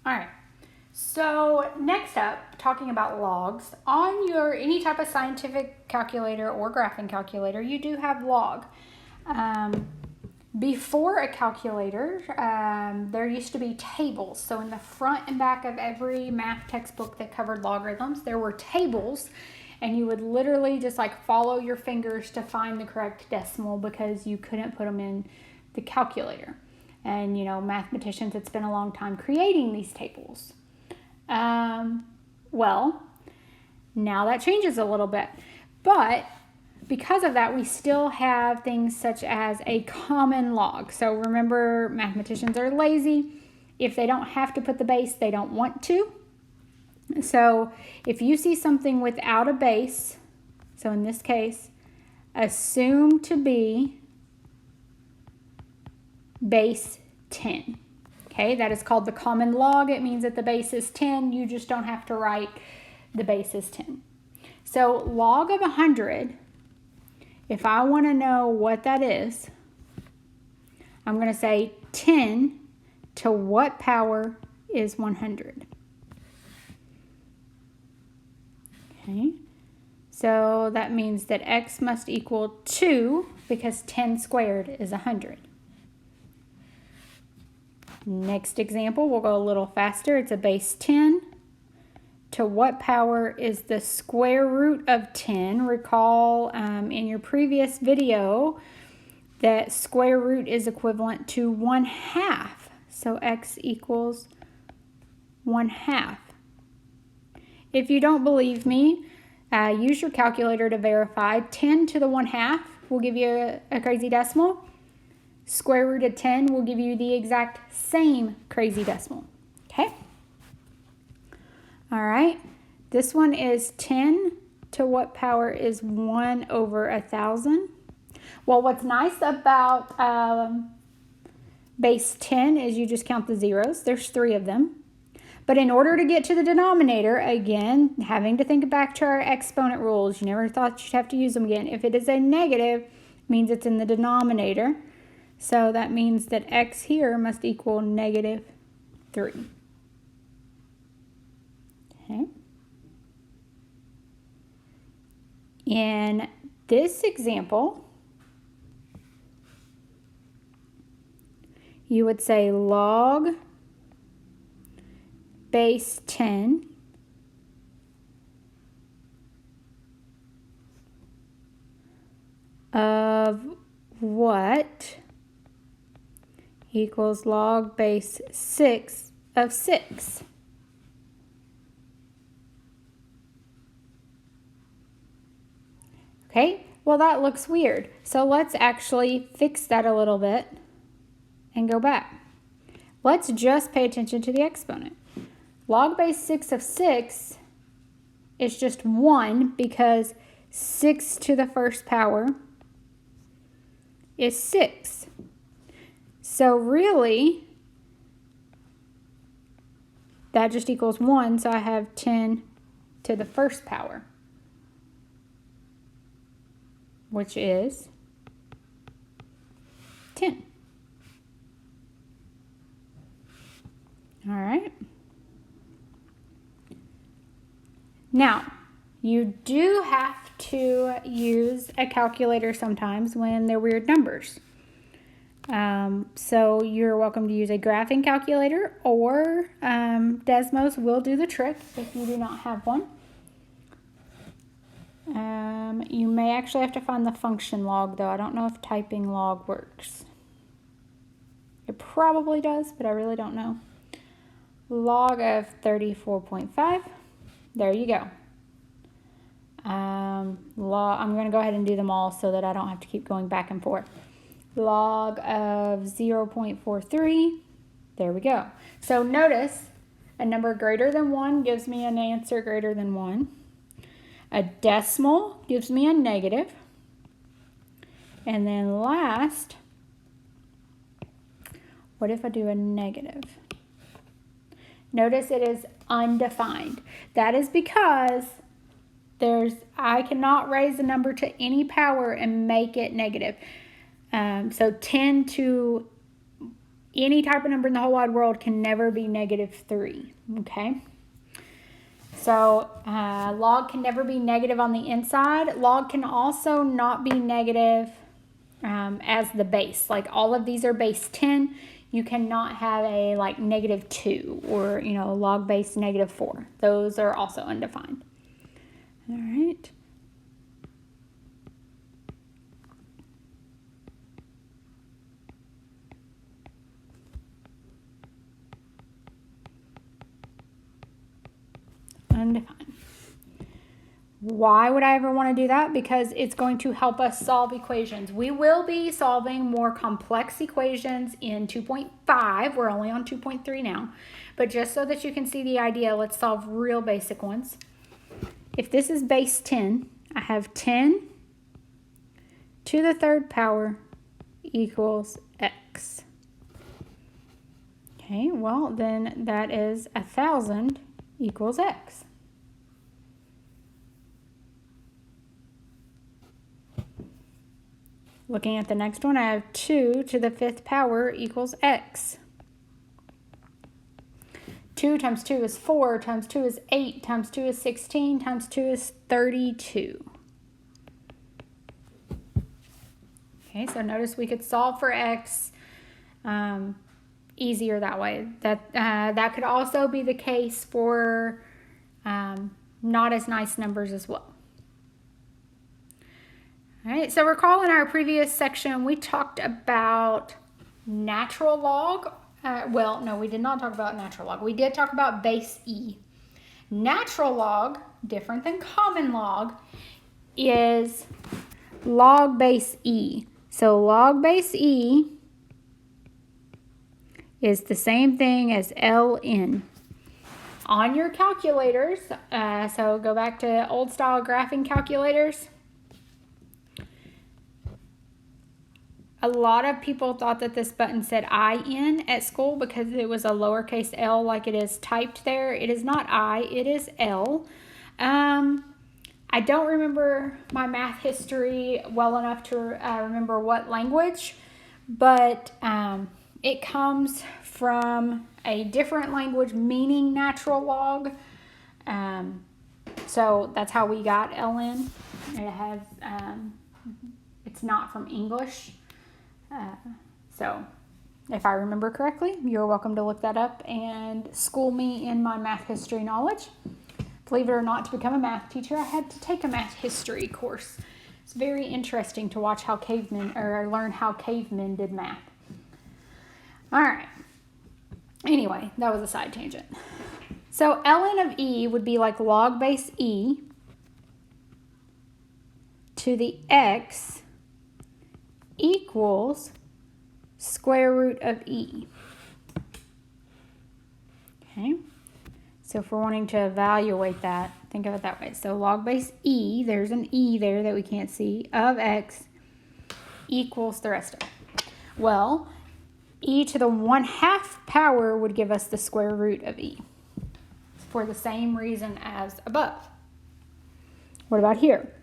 All right. So next up, talking about logs, on your any type of scientific calculator or graphing calculator, you do have log. Before a calculator, there used to be tables. So in the front and back of every math textbook that covered logarithms, there were tables, and you would literally just like follow your fingers to find the correct decimal because you couldn't put them in the calculator. And, you know, mathematicians had spent a long time creating these tables. Well, now that changes a little bit. But because of that, we still have things such as a common log. So remember, mathematicians are lazy. If they don't have to put the base, they don't want to. So if you see something without a base, so in this case, assume to be base 10. Okay, that is called the common log. It means that the base is 10. You just don't have to write the base is 10. So log of 100, if I want to know what that is, I'm going to say 10 to what power is 100? Okay, so that means that x must equal 2 because 10 squared is 100. Next example, we'll go a little faster. It's a base 10. To what power is the square root of 10? Recall in your previous video that square root is equivalent to 1/2. So x equals 1/2. If you don't believe me, use your calculator to verify. 10 to the 1/2 will give you a crazy decimal. Square root of 10 will give you the exact same crazy decimal. Okay? All right. This one is 10 to what power is 1 over 1,000? Well, what's nice about base 10 is you just count the zeros. There's 3 of them. But in order to get to the denominator, again, having to think back to our exponent rules, you never thought you'd have to use them again. If it is a negative, it means it's in the denominator. So that means that x here must equal -3. Okay. In this example, you would say log base 10 of what equals log base 6 of 6. Okay, well that looks weird. So let's actually fix that a little bit and go back. Let's just pay attention to the exponent. Log base 6 of 6 is just 1 because 6 to the first power is 6. So really, that just equals 1, so I have 10 to the first power, which is 10. All right. Now, you do have to use a calculator sometimes when they're weird numbers. So you're welcome to use a graphing calculator, or Desmos will do the trick if you do not have one. You may actually have to find the function log, though. I don't know if typing log works. It probably does, but I really don't know. Log of 34.5. There you go. I'm going to go ahead and do them all so that I don't have to keep going back and forth. Log of 0.43. There we go. So notice a number greater than 1 gives me an answer greater than 1. A decimal gives me a negative. And then last, what if I do a negative? Notice it is undefined. That is because I cannot raise a number to any power and make it negative. So 10 to any type of number in the whole wide world can never be -3, okay? So log can never be negative on the inside. Log can also not be negative as the base. Like all of these are base 10. You cannot have a like -2 or, you know, log base -4. Those are also undefined. All right. Undefined. Why would I ever want to do that? Because it's going to help us solve equations. We will be solving more complex equations in 2.5. We're only on 2.3 now. But just so that you can see the idea, let's solve real basic ones. If this is base 10, I have 10 to the third power equals x. Okay, well then that is 1,000 equals x. Looking at the next one, I have 2 to the 5th power equals x. 2 times 2 is 4, times 2 is 8, times 2 is 16, times 2 is 32. Okay, so notice we could solve for x easier that way. That could also be the case for not as nice numbers as well. All right, so recall in our previous section, we talked about natural log. Well, no, we did not talk about natural log. We did talk about base E. Natural log, different than common log, is log base E. So log base E is the same thing as ln. On your calculators, so go back to old style graphing calculators. A lot of people thought that this button said IN at school because it was a lowercase l like it is typed there. It is not I, it is L. I don't remember my math history well enough to remember what language, but it comes from a different language meaning natural log. So that's how we got ln. It has, it's not from English. So if I remember correctly, you're welcome to look that up and school me in my math history knowledge. Believe it or not, to become a math teacher, I had to take a math history course. It's very interesting to watch how learn how cavemen did math. All right. Anyway, that was a side tangent. So ln of E would be like log base E to the x equals square root of E. Okay, so if we're wanting to evaluate that, think of it that way. So log base E, there's an E there that we can't see, of x equals the rest of it. Well, E to the 1/2 power would give us the square root of E for the same reason as above. What about here?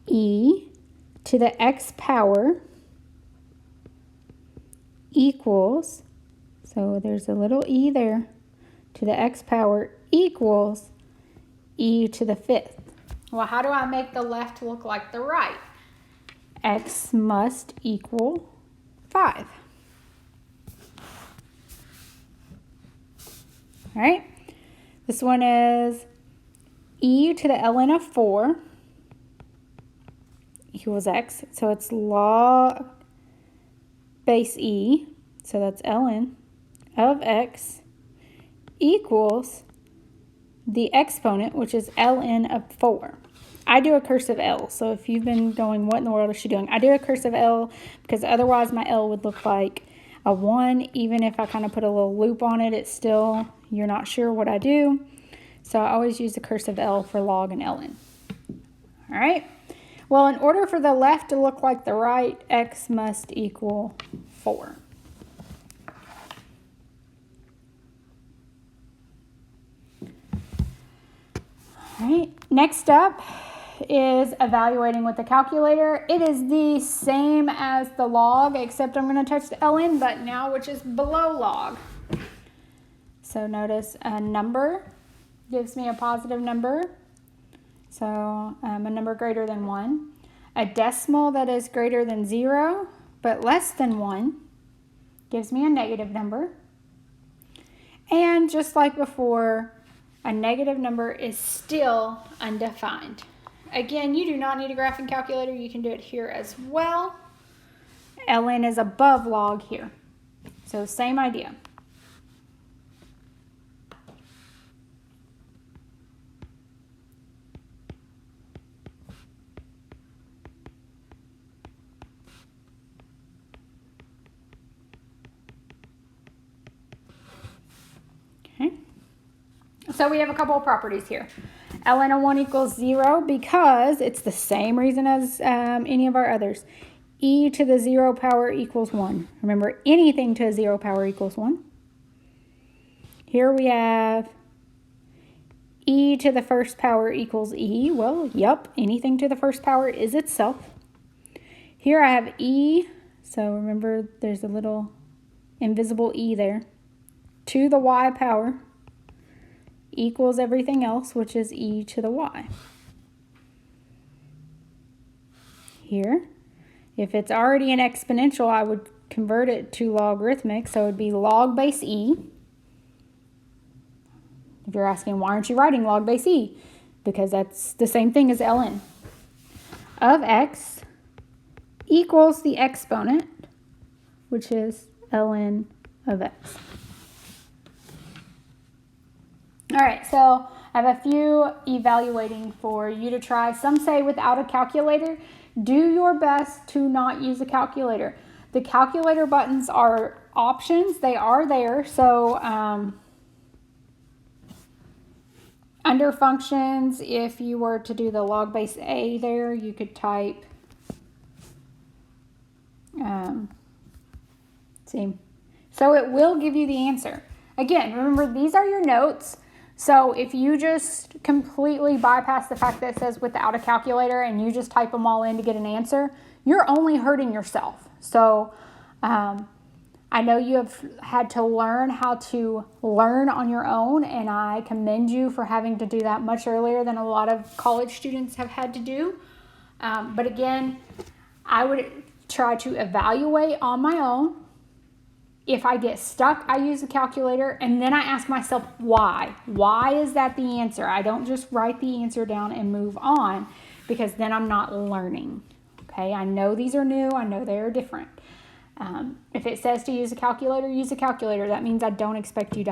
E to the x power equals, so there's a little e there, to the x power equals e to the 5th. Well, how do I make the left look like the right? X must equal 5. All right, this one is e to the ln of 4 equals x. So it's log base E, so that's ln of x equals the exponent, which is ln of 4. I do a cursive L, so if you've been going, what in the world is she doing? I do a cursive L because otherwise my L would look like a 1. Even if I kind of put a little loop on it, it's still, you're not sure what I do. So I always use the cursive L for log and ln. All right. Well, in order for the left to look like the right, x must equal 4. All right, next up is evaluating with the calculator. It is the same as the log, except I'm going to touch the ln button now, which is below log. So notice a number gives me a positive number, so a number greater than 1. A decimal that is greater than 0 but less than 1 gives me a negative number. And just like before, a negative number is still undefined. Again, you do not need a graphing calculator. You can do it here as well. ln is above log here. So same idea. Okay. So we have a couple of properties here. ln of 1 equals 0 because it's the same reason as any of our others. E to the 0 power equals 1. Remember, anything to a 0 power equals 1. Here we have e to the first power equals e. Well, yep, anything to the first power is itself. Here I have e, so remember there's a little invisible e there, to the y power equals everything else, which is e to the y. Here, if it's already an exponential, I would convert it to logarithmic, so it would be log base e. If you're asking, why aren't you writing log base e? Because that's the same thing as ln of x equals the exponent, which is ln of x. All right, so I have a few evaluating for you to try. Some say without a calculator. Do your best to not use a calculator. The calculator buttons are options. They are there. So under functions, if you were to do the log base a there, you could type, see. So it will give you the answer. Again, remember, these are your notes. So if you just completely bypass the fact that it says without a calculator and you just type them all in to get an answer, you're only hurting yourself. So I know you have had to learn how to learn on your own, and I commend you for having to do that much earlier than a lot of college students have had to do. But again, I would try to evaluate on my own. If I get stuck, I use a calculator, and then I ask myself why. Why is that the answer? I don't just write the answer down and move on, because then I'm not learning. Okay, I know these are new. I know they're different. If it says to use a calculator, use a calculator. That means I don't expect you to